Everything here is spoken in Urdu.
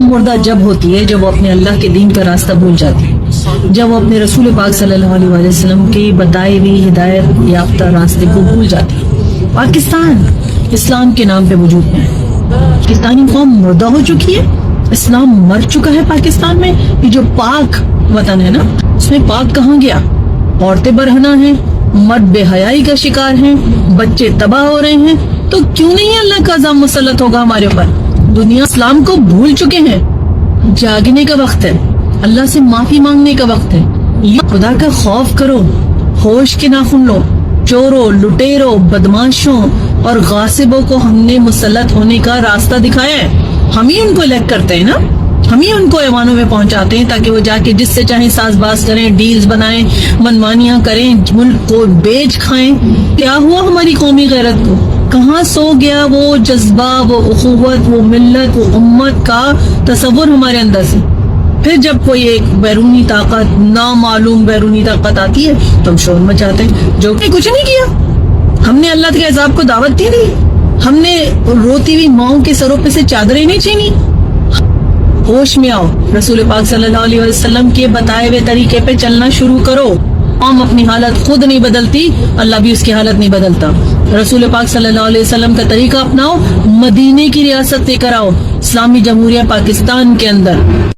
مردہ جب ہوتی ہے جب وہ اپنے اللہ کے دین کا راستہ بھول جاتی ہے، جب وہ اپنے رسول پاک صلی اللہ علیہ وسلم کی بتائی ہوئی ہدایت یافتہ راستے کو بھول جاتی ہے۔ پاکستان اسلام کے نام پہ وجود میں ہے، پاکستانی قوم مردہ ہو چکی ہے، اسلام مر چکا ہے پاکستان میں۔ یہ جو پاک وطن ہے نا، اس میں پاک کہاں گیا؟ عورتیں برہنہ ہیں، مرد بے حیائی کا شکار ہیں، بچے تباہ ہو رہے ہیں، تو کیوں نہیں اللہ کا عذاب مسلط ہوگا ہمارے اوپر؟ دنیا اسلام کو بھول چکے ہیں۔ جاگنے کا وقت ہے، اللہ سے معافی مانگنے کا وقت ہے، خدا کا خوف کرو، ہوش کے ناخن لو۔ چوروں، لٹیروں، بدماشوں اور غاصبوں کو ہم نے مسلط ہونے کا راستہ دکھایا ہے، ہم ہی ان کو الیکٹ کرتے ہیں نا، ہم ہی ان کو ایوانوں میں پہنچاتے ہیں تاکہ وہ جا کے جس سے چاہیں ساز باز کریں، ڈیلز بنائیں، منمانیاں کریں، ملک کو بیچ کھائیں۔ کیا ہوا ہماری قومی غیرت کو؟ کہاں سو گیا وہ جذبہ، وہ اخوت، وہ ملت، وہ امت کا تصور ہمارے اندر سے؟ پھر جب کوئی ایک بیرونی طاقت، نامعلوم بیرونی طاقت آتی ہے تو ہم شور مچاتے ہیں، جو کہ کچھ نہیں کیا۔ ہم نے اللہ کے عذاب کو دعوت دی دی، ہم نے روتی ہوئی ماؤں کے سروں پہ سے چادریں نہیں چھینی۔ ہوش میں آؤ، رسول پاک صلی اللہ علیہ وسلم کے بتائے ہوئے طریقے پہ چلنا شروع کرو۔ قوم اپنی حالت خود نہیں بدلتی، اللہ بھی اس کی حالت نہیں بدلتا۔ رسول پاک صلی اللہ علیہ وسلم کا طریقہ اپناؤ، مدینے کی ریاست لے کر آؤ اسلامی جمہوریہ پاکستان کے اندر۔